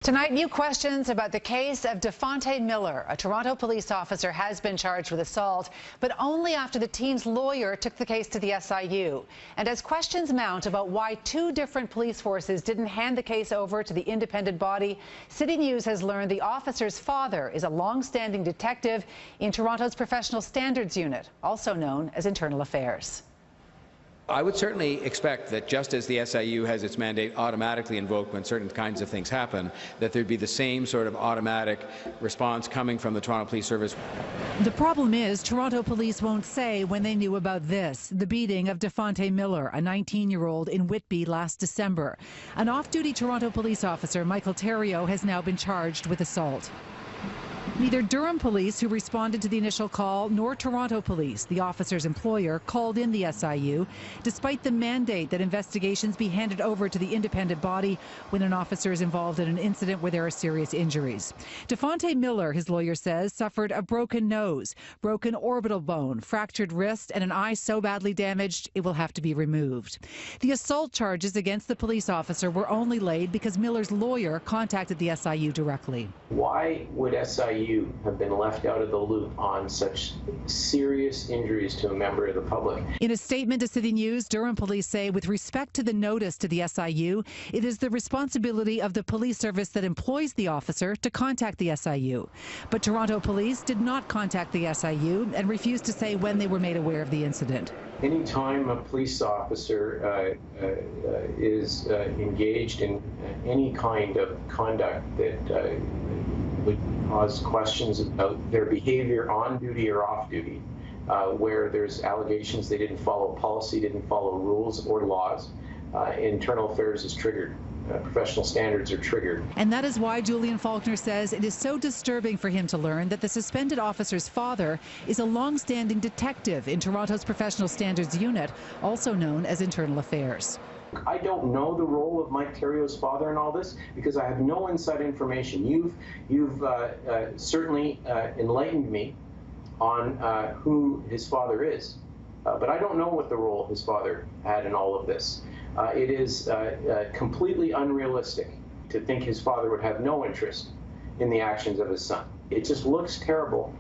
Tonight, new questions about the case of Devontae Miller. A Toronto police officer has been charged with assault, but only after the teen's lawyer took the case to the SIU. And as questions mount about why two different police forces didn't hand the case over to the independent body, CityNews has learned the officer's father is a long-standing detective in Toronto's Professional Standards Unit, also known as Internal Affairs. I would certainly expect that just as the SIU has its mandate automatically invoked when certain kinds of things happen, that there'd be the same sort of automatic response coming from the Toronto Police Service. The problem is Toronto police won't say when they knew about this, the beating of Devontae Miller, a 19-year-old in Whitby last December. An off-duty Toronto police officer, Michael Theriault, has now been charged with assault. Neither Durham police, who responded to the initial call, nor Toronto police, the officer's employer, called in the SIU, despite the mandate that investigations be handed over to the independent body when an officer is involved in an incident where there are serious injuries. Devontae Miller, his lawyer says, suffered a broken nose, broken orbital bone, fractured wrist, and an eye so badly damaged it will have to be removed. The assault charges against the police officer were only laid because Miller's lawyer contacted the SIU directly. Why would SIU have been left out of the loop on such serious injuries to a member of the public? In a statement to CityNews, Durham police say with respect to the notice to the SIU, it is the responsibility of the police service that employs the officer to contact the SIU. But Toronto police did not contact the SIU and refused to say when they were made aware of the incident. Anytime a police officer is engaged in any kind of conduct that would cause questions about their behavior on duty or off duty, where there's allegations they didn't follow policy, didn't follow rules or laws, internal affairs is triggered. Professional standards are triggered. And that is why Julian Faulkner says it is so disturbing for him to learn that the suspended officer's father is a long-standing detective in Toronto's Professional Standards Unit, also known as Internal Affairs. I don't know the role of Mike Theriault's father in all this because I have no inside information. You've certainly enlightened me on who his father is, but I don't know what the role his father had in all of this. It is completely unrealistic to think his father would have no interest in the actions of his son. It just looks terrible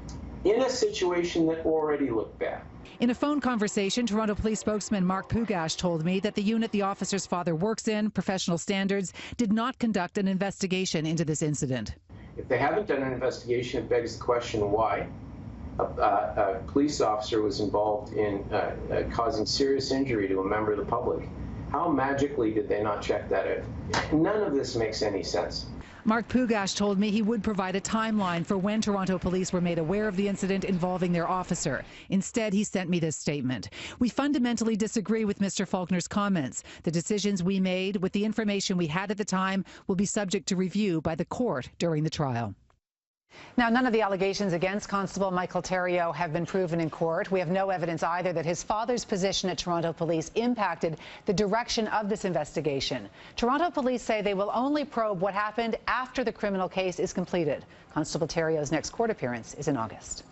in a situation that already looked bad. In a phone conversation, Toronto Police spokesman Mark Pugash told me that the unit the officer's father works in, Professional Standards, did not conduct an investigation into this incident. If they haven't done an investigation, it begs the question why a police officer was involved in causing serious injury to a member of the public. How magically did they not check that out? None of this makes any sense. Mark Pugash told me he would provide a timeline for when Toronto police were made aware of the incident involving their officer. Instead, he sent me this statement. We fundamentally disagree with Mr. Faulkner's comments. The decisions we made with the information we had at the time will be subject to review by the court during the trial. Now, none of the allegations against Constable Michael Theriault have been proven in court. We have no evidence either that his father's position at Toronto Police impacted the direction of this investigation. Toronto Police say they will only probe what happened after the criminal case is completed. Constable Theriault's next court appearance is in August.